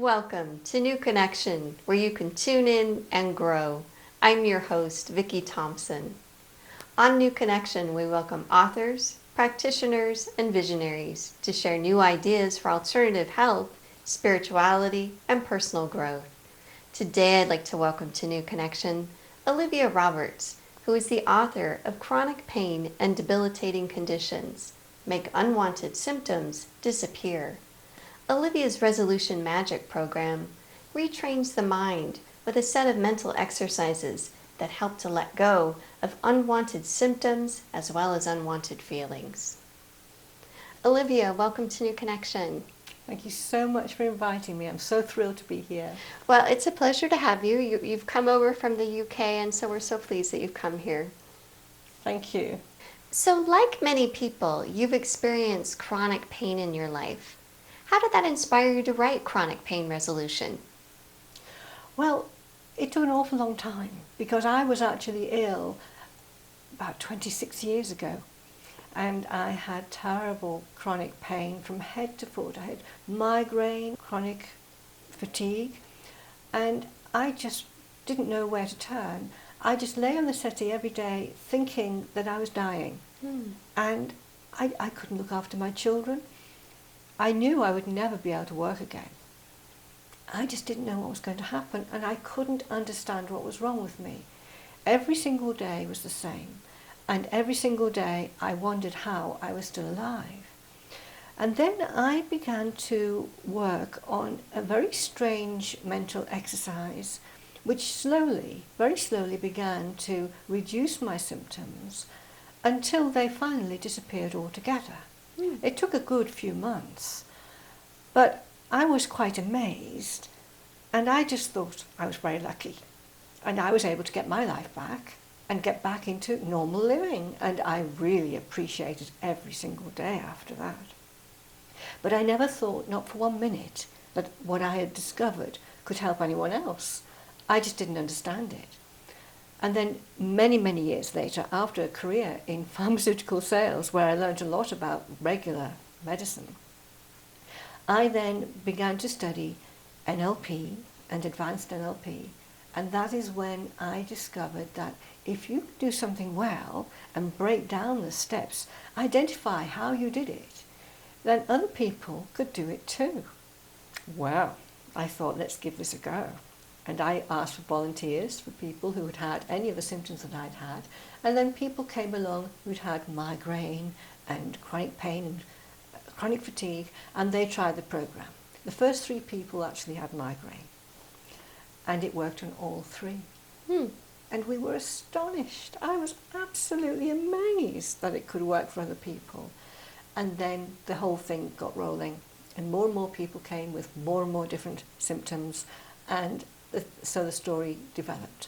Welcome to New Connection, where you can tune in and grow. I'm your host, Vicki Thompson. On New Connection, we welcome authors, practitioners, and visionaries to share new ideas for alternative health, spirituality, and personal growth. Today, I'd like to welcome to New Connection Olivia Roberts, who is the author of Chronic Pain and Debilitating Conditions: Make Unwanted Symptoms Disappear. Olivia's Resolution Magic program retrains the mind with a set of mental exercises that help to let go of unwanted symptoms as well as unwanted feelings. Olivia, welcome to New Connection. Thank you so much for inviting me. I'm so thrilled to be here. Well, it's a pleasure to have you. You've come over from the UK, and so we're so pleased that you've come here. Thank you. So, like many people, you've experienced chronic pain in your life. How did that inspire you to write Chronic Pain Resolution? Well, it took an awful long time because I was actually ill about 26 years ago, and I had terrible chronic pain from head to foot. I had migraine, chronic fatigue, and I just didn't know where to turn. I just lay on the settee every day thinking that I was dying, and I couldn't look after my children. I knew I would never be able to work again. I just didn't know what was going to happen, and I couldn't understand what was wrong with me. Every single day was the same, and every single day I wondered how I was still alive. And then I began to work on a very strange mental exercise which slowly, very slowly began to reduce my symptoms until they finally disappeared altogether. It took a good few months, but I was quite amazed, and I just thought I was very lucky, and I was able to get my life back and get back into normal living, and I really appreciated every single day after that. But I never thought, not for 1 minute, that what I had discovered could help anyone else. I just didn't understand it. And then many, many years later, after a career in pharmaceutical sales, where I learned a lot about regular medicine, I then began to study NLP and advanced NLP. And that is when I discovered that if you do something well and break down the steps, identify how you did it, then other people could do it too. Well, I thought, let's give this a go. And I asked for volunteers, for people who had had any of the symptoms that I'd had. And then people came along who'd had migraine and chronic pain and chronic fatigue, and they tried the program. The first 3 people actually had migraine, and it worked on all 3. And we were astonished. I was absolutely amazed that it could work for other people. And then the whole thing got rolling, and more people came with more and more different symptoms, and so the story developed.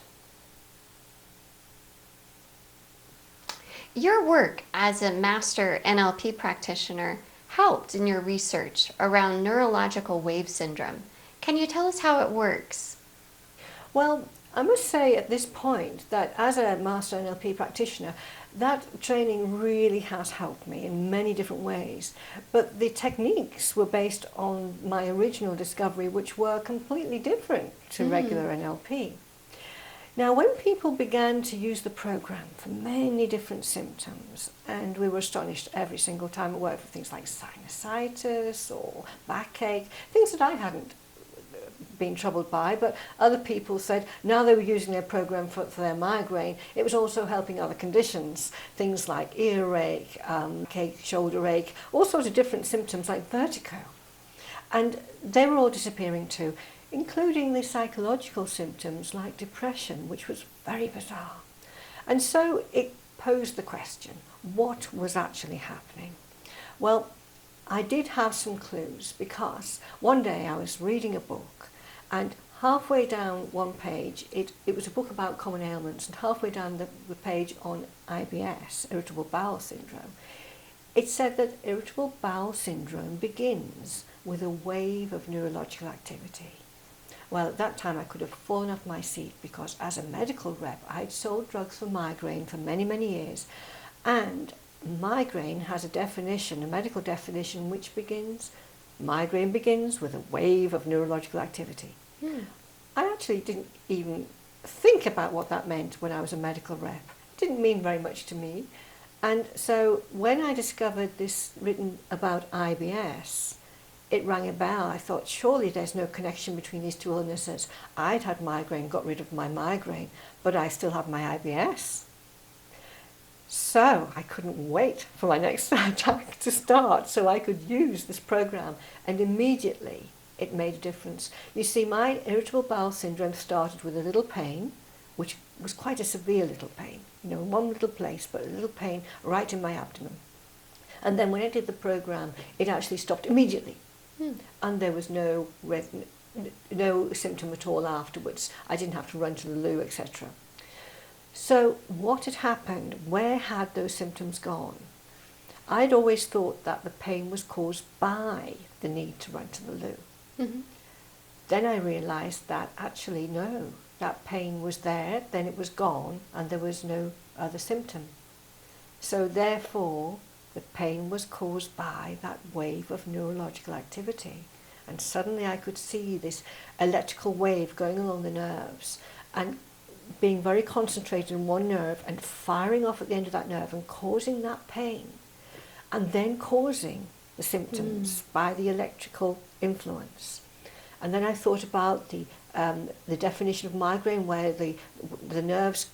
Your work as a master NLP practitioner helped in your research around neurological wave syndrome. Can you tell us how it works? Well, I must say at this point that as a master NLP practitioner, that training really has helped me in many different ways. But the techniques were based on my original discovery, which were completely different to regular NLP. Now, when people began to use the program for many different symptoms, and we were astonished every single time it worked for things like sinusitis or backache, things that I hadn't been troubled by, but other people said now they were using their program for their migraine, it was also helping other conditions, things like earache, shoulder ache, all sorts of different symptoms like vertigo. And they were all disappearing too, including the psychological symptoms like depression, which was very bizarre. And so it posed the question, what was actually happening? Well, I did have some clues, because one day I was reading a book, and halfway down one page, it was a book about common ailments, and halfway down the page on IBS, irritable bowel syndrome, it said that irritable bowel syndrome begins with a wave of neurological activity. Well, at that time I could have fallen off my seat, because as a medical rep I'd sold drugs for migraine for many, many years, and migraine has a definition, a medical definition, which begins Migraine begins with a wave of neurological activity. Hmm. I actually didn't even think about what that meant when I was a medical rep. It didn't mean very much to me. And so when I discovered this written about IBS, it rang a bell. I thought, surely there's no connection between these two illnesses. I'd had migraine, got rid of my migraine, but I still have my IBS. So I couldn't wait for my next attack to start so I could use this program, and immediately it made a difference. You see, my irritable bowel syndrome started with a little pain, which was quite a severe little pain, in one little place, but a little pain right in my abdomen. And then when I did the program, it actually stopped immediately. And there was no symptom at all afterwards. I didn't have to run to the loo, etc. So what had happened? Where had those symptoms gone? I'd always thought that the pain was caused by the need to run to the loo. Mm-hmm. Then I realised that actually no, that pain was there, then it was gone, and there was no other symptom. So therefore, the pain was caused by that wave of neurological activity. And suddenly I could see this electrical wave going along the nerves and being very concentrated in one nerve and firing off at the end of that nerve and causing that pain, and then causing the symptoms by the electrical influence. And then I thought about the definition of migraine, where the nerves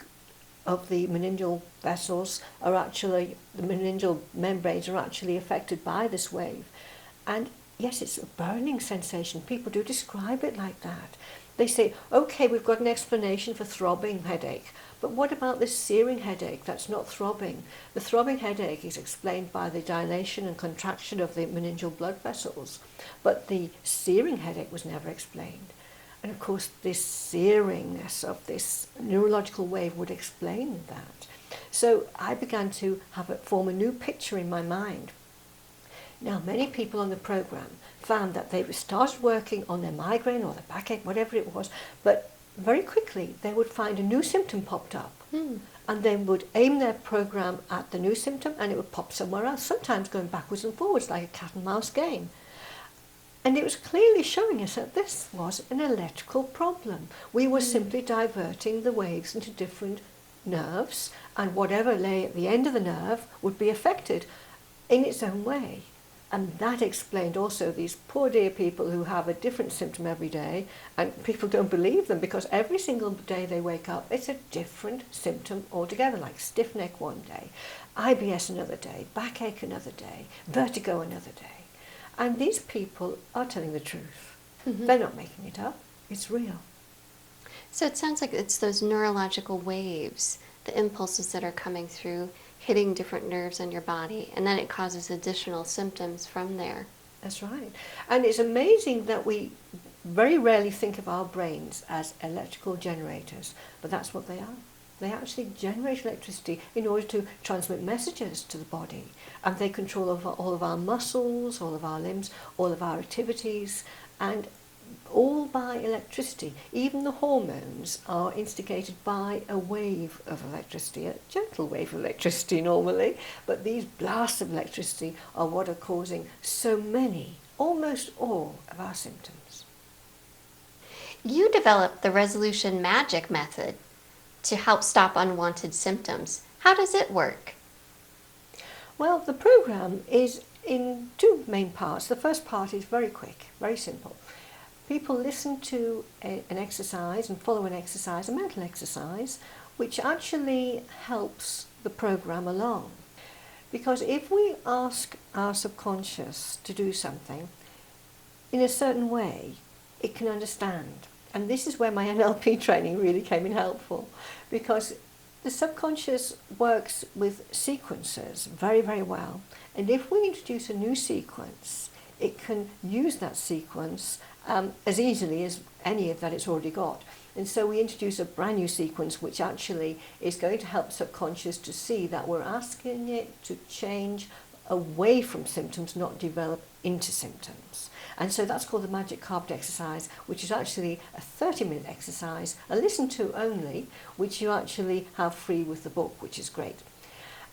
of the meningeal vessels are actually, the meningeal membranes are actually affected by this wave. And yes, it's a burning sensation. People do describe it like that. They say, okay, we've got an explanation for throbbing headache, but what about this searing headache that's not throbbing? The throbbing headache is explained by the dilation and contraction of the meningeal blood vessels, but the searing headache was never explained. And of course, this searingness of this neurological wave would explain that. So I began to form a new picture in my mind. Now, many people on the program found that they started working on their migraine or their backache, whatever it was, but very quickly they would find a new symptom popped up. And they would aim their program at the new symptom and it would pop somewhere else, sometimes going backwards and forwards like a cat and mouse game. And it was clearly showing us that this was an electrical problem. We were simply diverting the waves into different nerves, and whatever lay at the end of the nerve would be affected in its own way. And that explained also these poor dear people who have a different symptom every day, and people don't believe them because every single day they wake up, it's a different symptom altogether, like stiff neck one day, IBS another day, backache another day, vertigo another day. And these people are telling the truth. They're not making it up. It's real. So it sounds like it's those neurological waves, the impulses that are coming through, hitting different nerves in your body, and then it causes additional symptoms from there. That's right. And it's amazing that we very rarely think of our brains as electrical generators, but that's what they are. They actually generate electricity in order to transmit messages to the body, and they control all of our muscles, all of our limbs, all of our activities, and all by electricity. Even the hormones are instigated by a wave of electricity, a gentle wave of electricity normally, but these blasts of electricity are what are causing so many, almost all of our symptoms. You developed the resolution magic method to help stop unwanted symptoms. How does it work? Well, the program is in two main parts. The first part is very quick, very simple. People listen to an exercise and follow an exercise, a mental exercise, which actually helps the program along. Because if we ask our subconscious to do something in a certain way, it can understand. And this is where my NLP training really came in helpful, because the subconscious works with sequences very, very well. And if we introduce a new sequence, it can use that sequence as easily as any that it's already got. And so we introduce a brand new sequence which actually is going to help subconscious to see that we're asking it to change away from symptoms, not develop into symptoms. And so that's called the magic carpet exercise, which is actually a 30-minute exercise, a listen to only, which you actually have free with the book, which is great.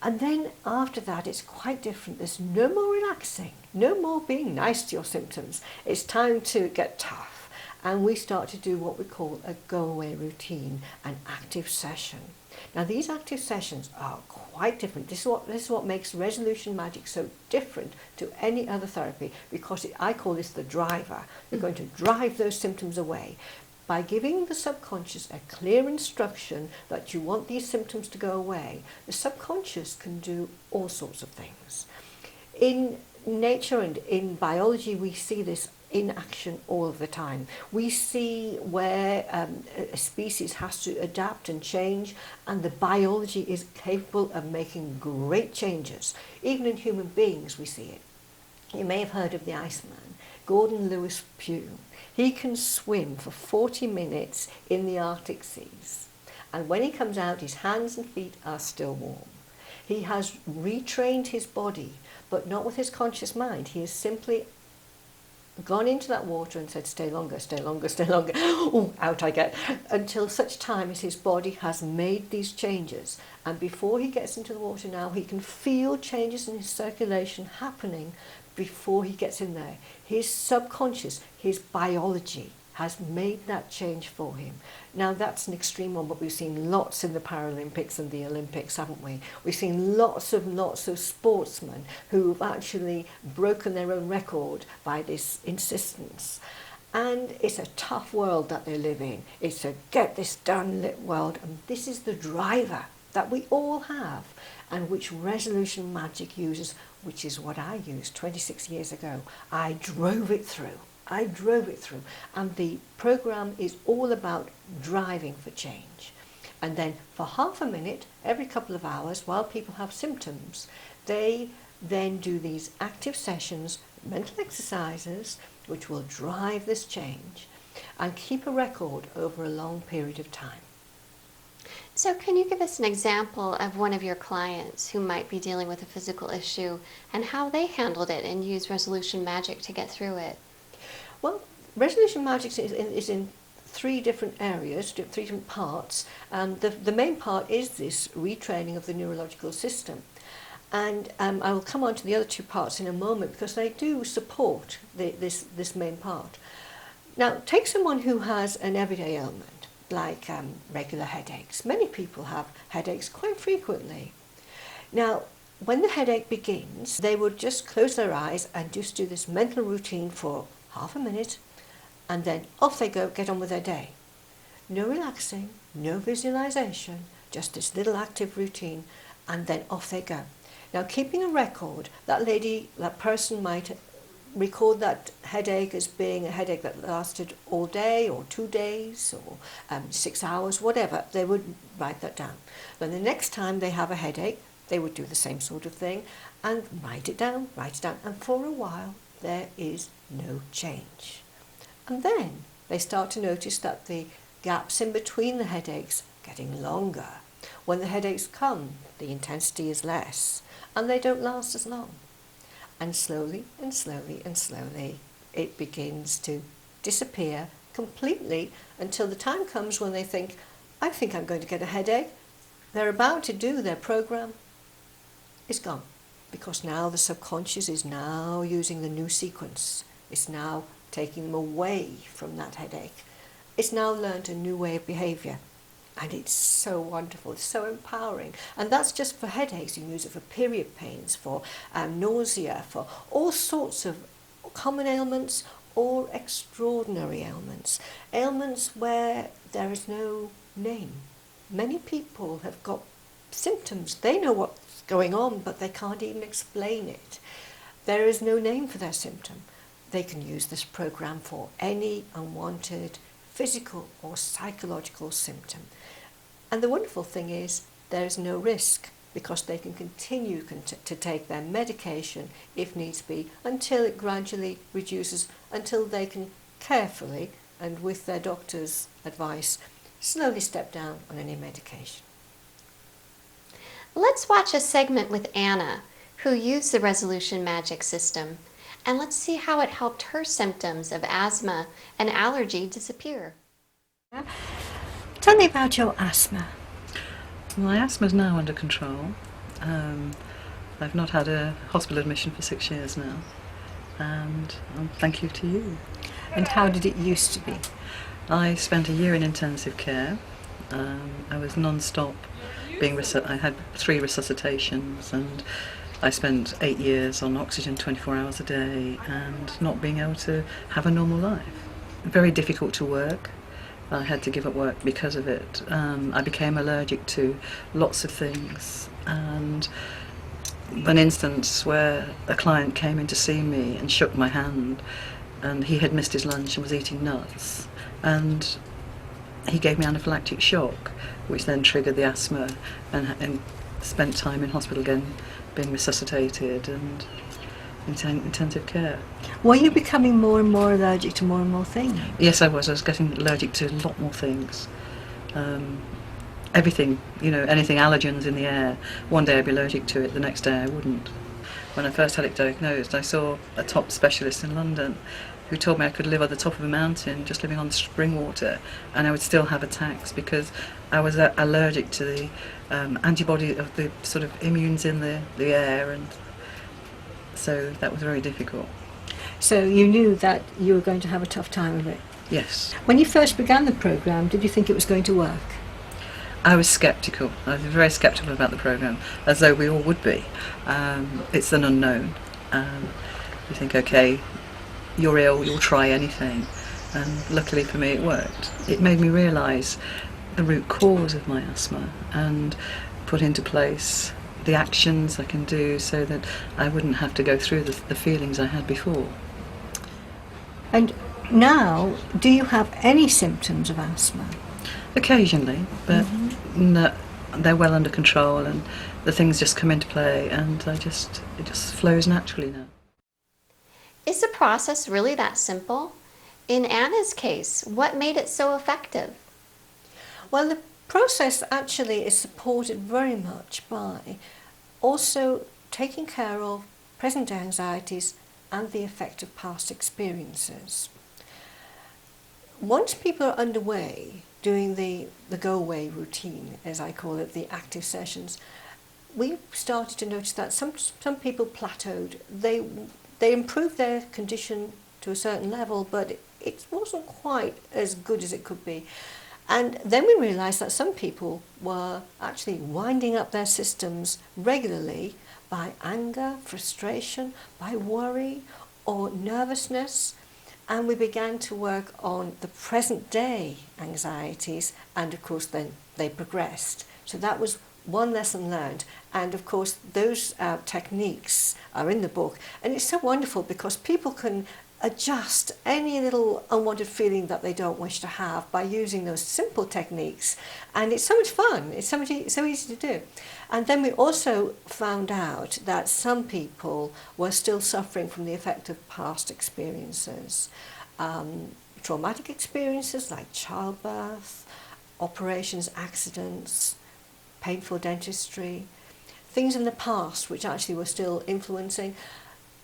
And then after that, it's quite different. There's no more relaxing, no more being nice to your symptoms. It's time to get tough. And we start to do what we call a go-away routine, an active session. Now, these active sessions are quite different. This is what makes resolution magic so different to any other therapy, because I call this the driver. You're going to drive those symptoms away by giving the subconscious a clear instruction that you want these symptoms to go away. The subconscious can do all sorts of things. In nature and in biology, we see this in action all of the time. We see where a species has to adapt and change, and the biology is capable of making great changes. Even in human beings, we see it. You may have heard of the Iceman, Gordon Lewis Pugh. He can swim for 40 minutes in the Arctic seas, and when he comes out, his hands and feet are still warm. He has retrained his body, but not with his conscious mind. He has simply gone into that water and said, stay longer, stay longer, stay longer. Oh, out I get. Until such time as his body has made these changes. And before he gets into the water now, he can feel changes in his circulation happening before he gets in there. His subconscious, his biology has made that change for him. Now that's an extreme one, but we've seen lots in the Paralympics and the Olympics, haven't we? We've seen lots of sportsmen who've actually broken their own record by this insistence. And it's a tough world that they live in. It's a get this done world, and this is the driver that we all have, and which resolution magic uses, which is what I used 26 years ago. I drove it through. And the program is all about driving for change. And then for half a minute, every couple of hours, while people have symptoms, they then do these active sessions, mental exercises, which will drive this change, and keep a record over a long period of time. So can you give us an example of one of your clients who might be dealing with a physical issue and how they handled it and used resolution magic to get through it? Well, resolution magic is in three different areas, three different parts. The main part is this retraining of the neurological system. And I will come on to the other two parts in a moment, because they do support this main part. Now, take someone who has an everyday ailment, like regular headaches. Many people have headaches quite frequently. Now, when the headache begins, they would just close their eyes and just do this mental routine for half a minute, and then off they go, get on with their day. No relaxing, no visualization, just this little active routine, and then off they go. Now, keeping a record, that person might record that headache as being a headache that lasted all day or 2 days or 6 hours, whatever. They would write that down. Then the next time they have a headache, they would do the same sort of thing and write it down. And for a while, there is no change. And then they start to notice that the gaps in between the headaches are getting longer. When the headaches come, the intensity is less, and they don't last as long. And slowly, it begins to disappear completely, until the time comes when they think, I think I'm going to get a headache. They're about to do their program. It's gone. Because now the subconscious is now using the new sequence. It's now taking them away from that headache. It's now learned a new way of behaviour. And it's so wonderful, it's so empowering. And that's just for headaches. You can use it for period pains, for nausea, for all sorts of common ailments or extraordinary ailments. Ailments where there is no name. Many people have got symptoms. They know what's going on, but they can't even explain it. There is no name for their symptom. They can use this program for any unwanted physical or psychological symptom. And the wonderful thing is there is no risk, because they can continue to take their medication if needs be until it gradually reduces, until they can carefully and with their doctor's advice slowly step down on any medication. Let's watch a segment with Anna, who used the resolution magic system, and let's see how it helped her symptoms of asthma and allergy disappear. Tell me about your asthma. My asthma is now under control. I've not had a hospital admission for 6 years now, and thank you to you. And how did it used to be? I spent a year in intensive care. I was non-stop I had 3 resuscitations, and I spent 8 years on oxygen 24 hours a day and not being able to have a normal life. Very difficult to work. I had to give up work because of it. I became allergic to lots of things, and an instance where a client came in to see me and shook my hand, and he had missed his lunch and was eating nuts, and he gave me anaphylactic shock, which then triggered the asthma, and spent time in hospital again, being resuscitated and intensive care. Were you becoming more and more allergic to more and more things? Yes, I was. I was getting allergic to a lot more things. Everything, anything allergens in the air. One day I'd be allergic to it, the next day I wouldn't. When I first had it diagnosed, I saw a top specialist in London who told me I could live at the top of a mountain just living on spring water, and I would still have attacks because I was allergic to the antibody of the sort of immunes in the air, and so that was very difficult. So you knew that you were going to have a tough time of it? Yes. When you first began the programme, did you think it was going to work? I was sceptical. I was very sceptical about the programme, as though we all would be. It's an unknown. You think, okay, you're ill, you'll try anything. And luckily for me, it worked. It made me realise the root cause of my asthma and put into place the actions I can do so that I wouldn't have to go through the feelings I had before. And now, do you have any symptoms of asthma? Occasionally, but no, they're well under control, and the things just come into play, and it just flows naturally now. Is the process really that simple? In Anna's case, what made it so effective? Well, the process actually is supported very much by also taking care of present day anxieties and the effect of past experiences. Once people are underway doing the go-away routine, as I call it, the active sessions, we started to notice that some people plateaued. They improved their condition to a certain level, but it wasn't quite as good as it could be. And then we realised that some people were actually winding up their systems regularly by anger, frustration, by worry or nervousness. And we began to work on the present day anxieties, and of course then they progressed. So that was one lesson learned, and of course those techniques are in the book, and it's so wonderful because people can adjust any little unwanted feeling that they don't wish to have by using those simple techniques, and it's so much fun, it's so easy to do. And then we also found out that some people were still suffering from the effect of past experiences, traumatic experiences like childbirth, operations, accidents, painful dentistry, things in the past which actually were still influencing.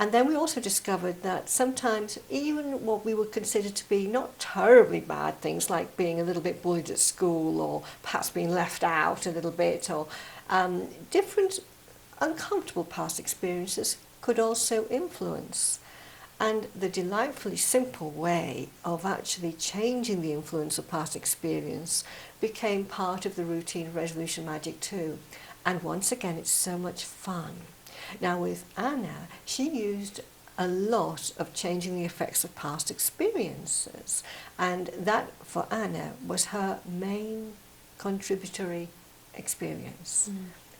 And then we also discovered that sometimes even what we would consider to be not terribly bad things, like being a little bit bullied at school or perhaps being left out a little bit, or different uncomfortable past experiences could also influence. And the delightfully simple way of actually changing the influence of past experience became part of the routine Resolution Magic too. And once again, it's so much fun. Now with Anna, she used a lot of changing the effects of past experiences, and that for Anna was her main contributory experience.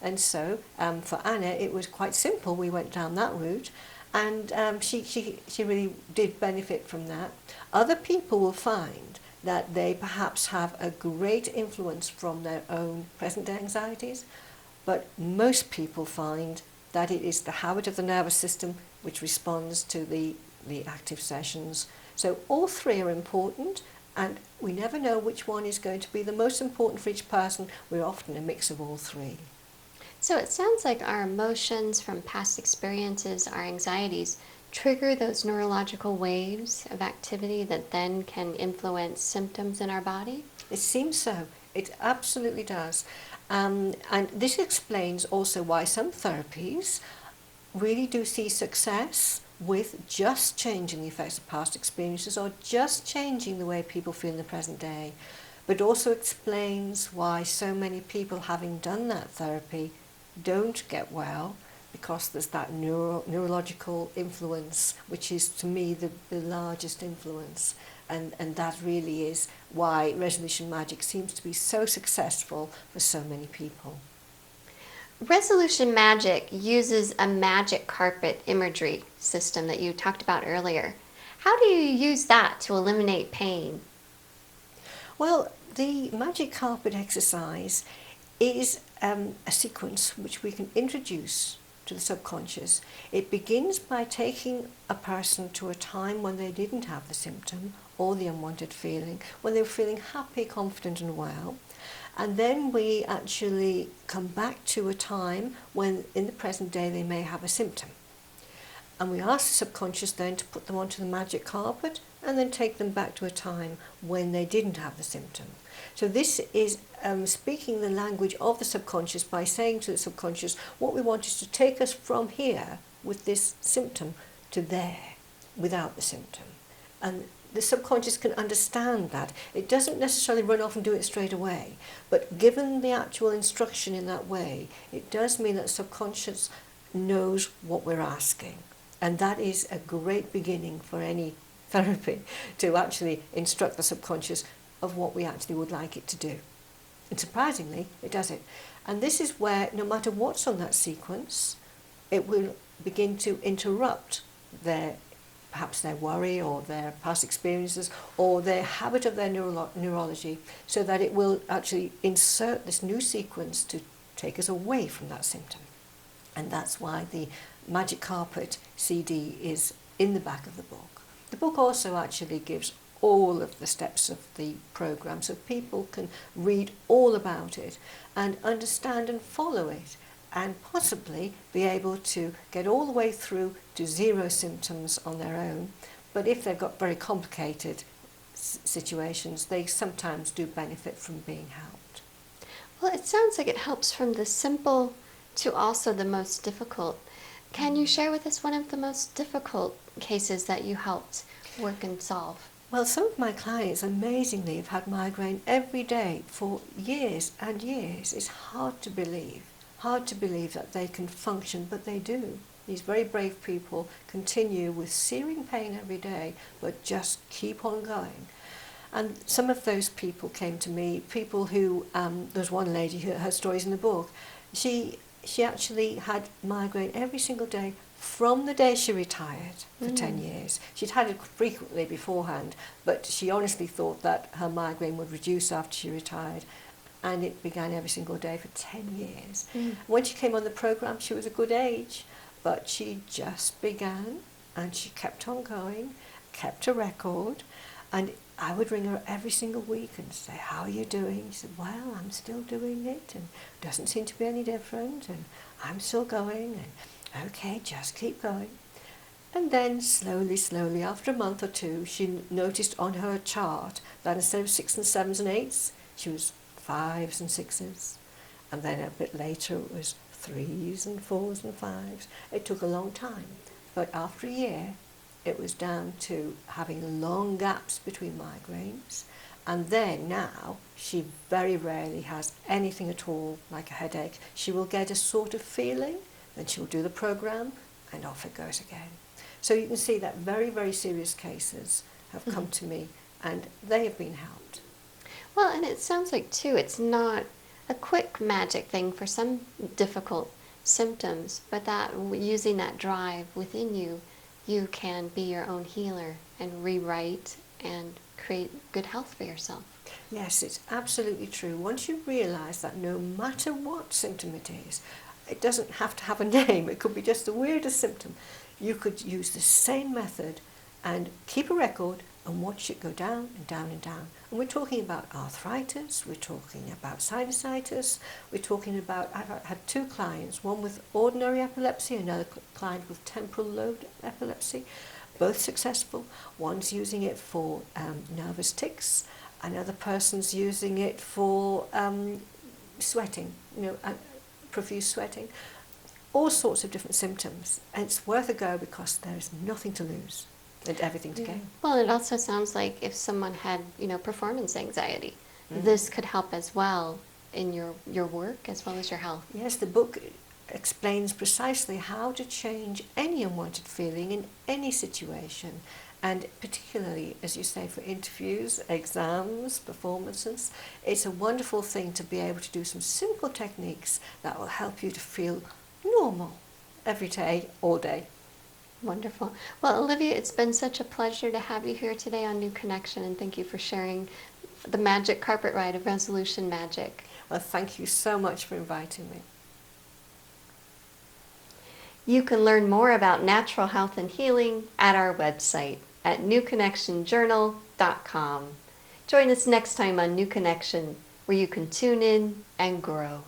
And so for Anna it was quite simple. We went down that route, and she really did benefit from that. Other people will find that they perhaps have a great influence from their own present day anxieties, but most people find that it is the habit of the nervous system which responds to the active sessions. So all three are important, and we never know which one is going to be the most important for each person. We're often a mix of all three. So it sounds like our emotions from past experiences, our anxieties, trigger those neurological waves of activity that then can influence symptoms in our body? It seems so. It absolutely does. And this explains also why some therapies really do see success with just changing the effects of past experiences or just changing the way people feel in the present day. But also explains why so many people, having done that therapy, don't get well, because there's that neurological influence, which is to me the largest influence. And that really is why resolution magic seems to be so successful for so many people. Resolution Magic uses a magic carpet imagery system that you talked about earlier. How do you use that to eliminate pain? Well, the magic carpet exercise is a sequence which we can introduce to the subconscious. It begins by taking a person to a time when they didn't have the symptom or the unwanted feeling, when they were feeling happy, confident and well. And then we actually come back to a time when in the present day they may have a symptom. And we ask the subconscious then to put them onto the magic carpet and then take them back to a time when they didn't have the symptom. So this is speaking the language of the subconscious by saying to the subconscious, what we want is to take us from here with this symptom to there without the symptom. And the subconscious can understand that. It doesn't necessarily run off and do it straight away, but given the actual instruction in that way, it does mean that the subconscious knows what we're asking. And that is a great beginning for any therapy, to actually instruct the subconscious of what we actually would like it to do. And surprisingly, it does it. And this is where, no matter what's on that sequence, it will begin to interrupt perhaps their worry or their past experiences or their habit of their neurology, so that it will actually insert this new sequence to take us away from that symptom. And that's why the Magic Carpet CD is in the back of the book. The book also actually gives all of the steps of the program, so people can read all about it and understand and follow it, and possibly be able to get all the way through to zero symptoms on their own. But if they've got very complicated situations, they sometimes do benefit from being helped. Well, it sounds like it helps from the simple to also the most difficult. Can you share with us one of the most difficult cases that you helped work and solve? Well, some of my clients, amazingly, have had migraine every day for years and years. It's hard to believe that they can function, but they do. These very brave people continue with searing pain every day, but just keep on going. And some of those people came to me, people who, there's one lady, her story's in the book, she actually had migraine every single day from the day she retired for 10 years. She'd had it frequently beforehand, but she honestly thought that her migraine would reduce after she retired, and it began every single day for 10 years. When she came on the program, she was a good age, but she just began, and she kept on going, kept a record, and I would ring her every single week and say, how are you doing? She said, well, I'm still doing it, and it doesn't seem to be any different, and I'm still going, and okay, just keep going. And then slowly, after a month or two, she noticed on her chart that instead of 6s and 7s and 8s, she was 5s and 6s. And then a bit later it was 3s and 4s and 5s. It took a long time, but after a year, it was down to having long gaps between migraines. And then now, she very rarely has anything at all like a headache. She will get a sort of feeling, then she'll do the program, and off it goes again. So you can see that very, very serious cases have come to me, and they have been helped. Well, and it sounds like, too, it's not a quick magic thing for some difficult symptoms, but that using that drive within you, you can be your own healer and rewrite and create good health for yourself. Yes, it's absolutely true. Once you realise that no matter what symptom it is, it doesn't have to have a name, it could be just the weirdest symptom, you could use the same method and keep a record and watch it go down and down and down. And we're talking about arthritis, we're talking about sinusitis, we're talking about, I've had 2 clients, one with ordinary epilepsy, another client with temporal lobe epilepsy, both successful. One's using it for nervous tics, Another person's using it for sweating, profuse sweating, all sorts of different symptoms. And it's worth a go because there is nothing to lose and everything to gain. Well, it also sounds like if someone had, performance anxiety, this could help as well in your work as well as your health. Yes, the book explains precisely how to change any unwanted feeling in any situation, and particularly, as you say, for interviews, exams, performances. It's a wonderful thing to be able to do some simple techniques that will help you to feel normal every day, all day. Wonderful. Well, Olivia, it's been such a pleasure to have you here today on New Connection, and thank you for sharing the magic carpet ride of resolution magic. Well, thank you so much for inviting me. You can learn more about natural health and healing at our website at newconnectionjournal.com. Join us next time on New Connection, where you can tune in and grow.